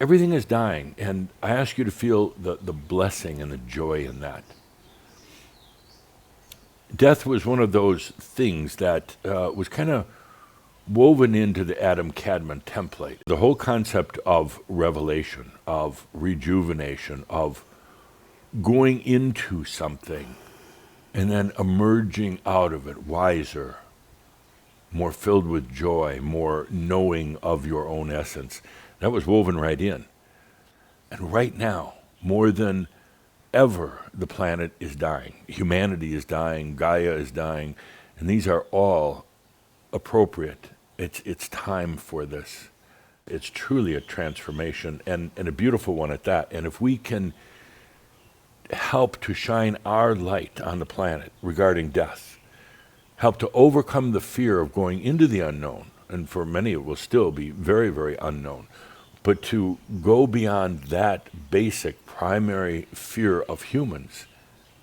Everything is dying, and I ask you to feel the blessing and the joy in that. Death was one of those things that was kind of woven into the Adam Cadman template. The whole concept of revelation, of rejuvenation, of going into something and then emerging out of it wiser, more filled with joy, more knowing of your own essence. That was woven right in. And right now, more than ever, the planet is dying. Humanity is dying. Gaia is dying. And these are all appropriate. It's time for this. It's truly a transformation and a beautiful one at that. And if we can help to shine our light on the planet regarding death, help to overcome the fear of going into the unknown, and for many it will still be very, very unknown, but to go beyond that basic primary fear of humans,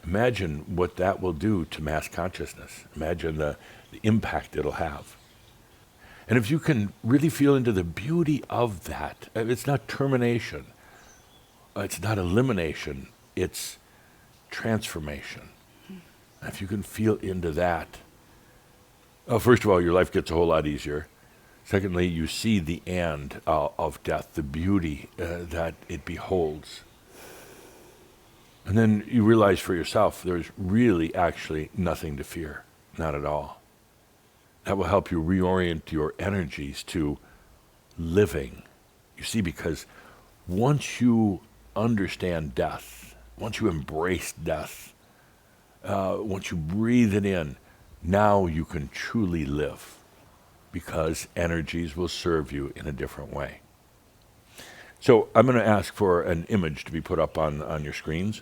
imagine what that will do to mass consciousness. Imagine the impact it'll have. And if you can really feel into the beauty of that, it's not termination, it's not elimination, it's transformation. If you can feel into that, first of all, your life gets a whole lot easier. Secondly, you see the end of death, the beauty that it beholds. And then you realize for yourself there's really actually nothing to fear, not at all. That will help you reorient your energies to living. You see, because once you understand death, once you embrace death, once you breathe it in, now you can truly live, because energies will serve you in a different way. So I'm going to ask for an image to be put up on your screens.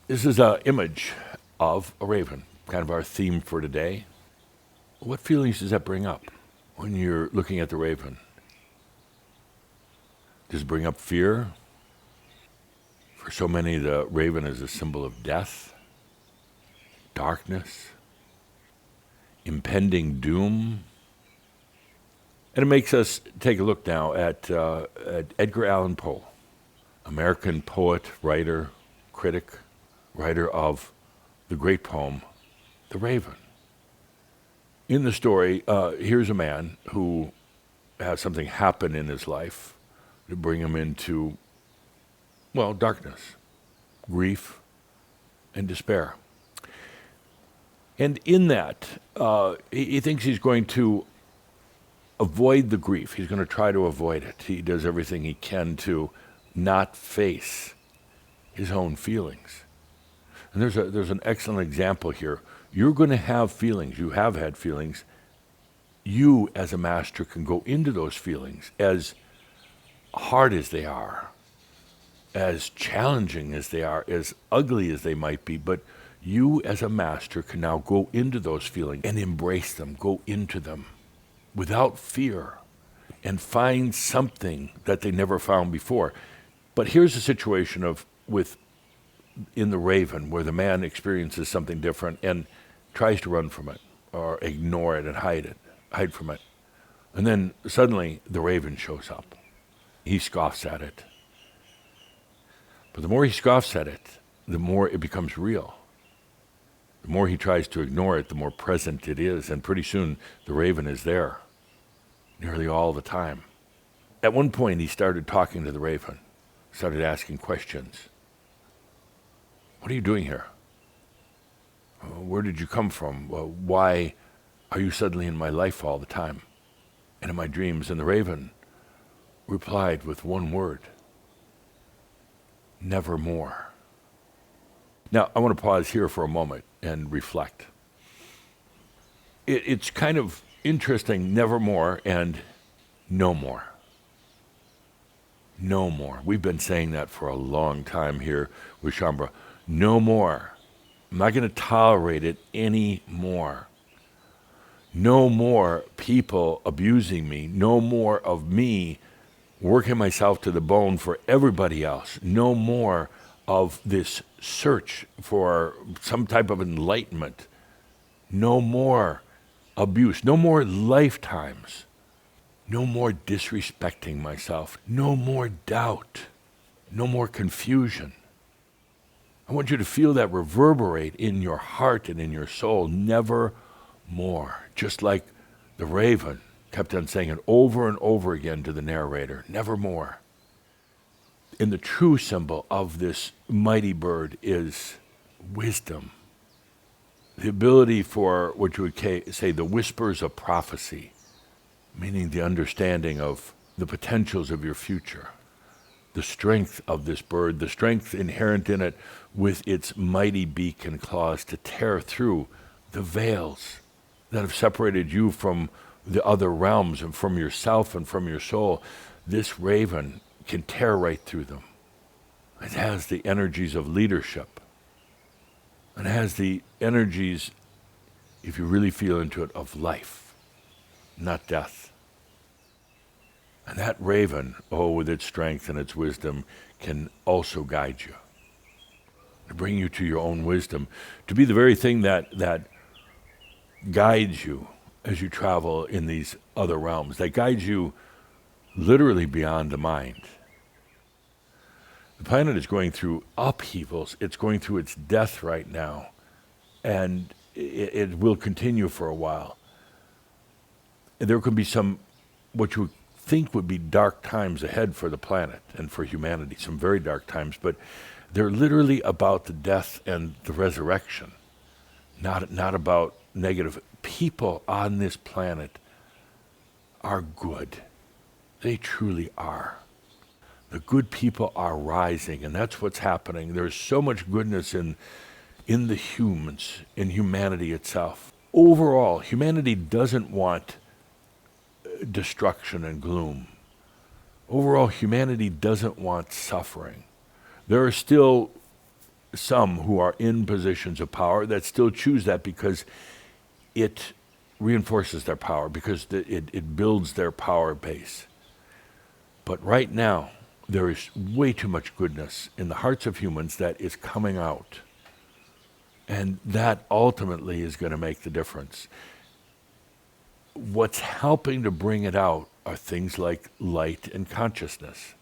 This is an image of a raven, kind of our theme for today. What feelings does that bring up when you're looking at the raven? Does it bring up fear? For so many, the raven is a symbol of death, darkness, impending doom. And it makes us take a look now at Edgar Allan Poe, American poet, writer, critic, writer of the great poem, The Raven. In the story, here's a man who has something happen in his life to bring him into, well, darkness, grief, and despair. And in that, he thinks he's going to avoid the grief. He's going to try to avoid it. He does everything he can to not face his own feelings. And there's an excellent example here. You're going to have feelings. You have had feelings. You, as a master, can go into those feelings, as hard as they are, as challenging as they are, as ugly as they might be, but you, as a master, can now go into those feelings and embrace them, go into them without fear, and find something that they never found before. But here's a situation in the raven, where the man experiences something different and tries to run from it or ignore it and hide from it. And then suddenly the raven shows up. He scoffs at it. But the more he scoffs at it, the more it becomes real. The more he tries to ignore it, the more present it is. And pretty soon the raven is there, nearly all the time. At one point he started talking to the raven, started asking questions. What are you doing here? Where did you come from? Why are you suddenly in my life all the time and in my dreams? And the raven replied with one word: nevermore. Now, I want to pause here for a moment and reflect. It's kind of interesting, nevermore and no more. No more. We've been saying that for a long time here with Shaumbra. No more. I'm not going to tolerate it anymore. No more people abusing me. No more of me working myself to the bone for everybody else. No more of this search for some type of enlightenment. No more abuse. No more lifetimes No more disrespecting myself. No more doubt. No more confusion. I want you to feel that reverberate in your heart and in your soul. Never more. Just like the raven kept on saying it over and over again to the narrator. Never more. And the true symbol of this mighty bird is wisdom. The ability for what you would say the whispers of prophecy, meaning the understanding of the potentials of your future. The strength of this bird, the strength inherent in it with its mighty beak and claws to tear through the veils that have separated you from the other realms and from yourself and from your soul. This raven can tear right through them. It has the energies of leadership. It has the energies, if you really feel into it, of life, not death. And that raven, with its strength and its wisdom, can also guide you, to bring you to your own wisdom, to be the very thing that guides you as you travel in these other realms, that guides you literally beyond the mind. The planet is going through upheavals. It's going through its death right now, and it will continue for a while. There could be some, what you think would be dark times ahead for the planet and for humanity, some very dark times, but they're literally about the death and the resurrection, not about negative. People on this planet are good. They truly are. The good people are rising, and that's what's happening. There's so much goodness in the humans, in humanity itself. Overall, humanity doesn't want destruction and gloom. Overall, humanity doesn't want suffering. There are still some who are in positions of power that still choose that because it reinforces their power, because it builds their power base. But right now, there is way too much goodness in the hearts of humans that is coming out. And that ultimately is going to make the difference. What's helping to bring it out are things like light and consciousness.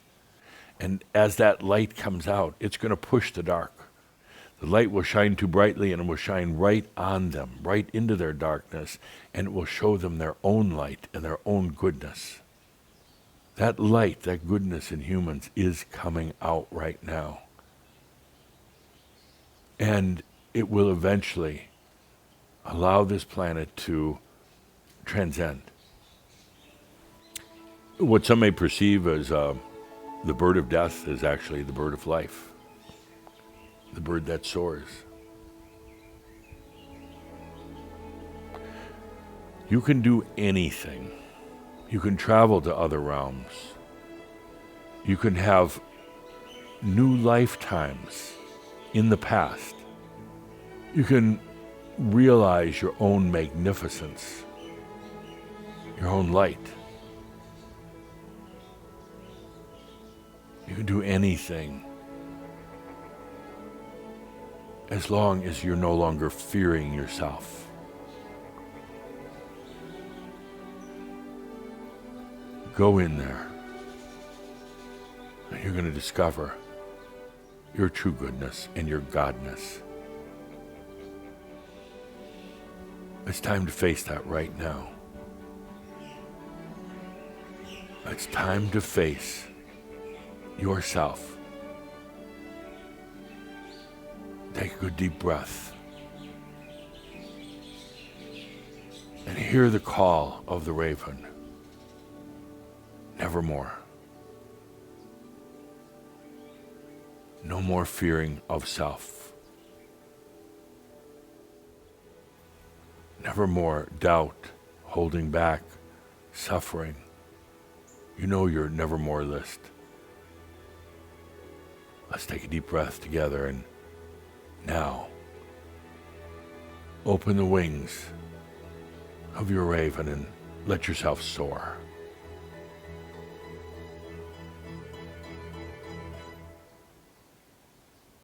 And as that light comes out, it's going to push the dark. The light will shine too brightly, and it will shine right on them, right into their darkness, and it will show them their own light and their own goodness. That light, that goodness in humans is coming out right now. And it will eventually allow this planet to transcend. What some may perceive as the bird of death is actually the bird of life, the bird that soars. You can do anything. You can travel to other realms. You can have new lifetimes in the past. You can realize your own magnificence, your own light. You can do anything as long as you're no longer fearing yourself. Go in there, and you're going to discover your true goodness and your godness. It's time to face that right now. It's time to face yourself. Take a good deep breath and hear the call of the raven. Nevermore. No more fearing of self. Nevermore doubt, holding back, suffering. You know your nevermore list. Let's take a deep breath together, and now open the wings of your raven and let yourself soar.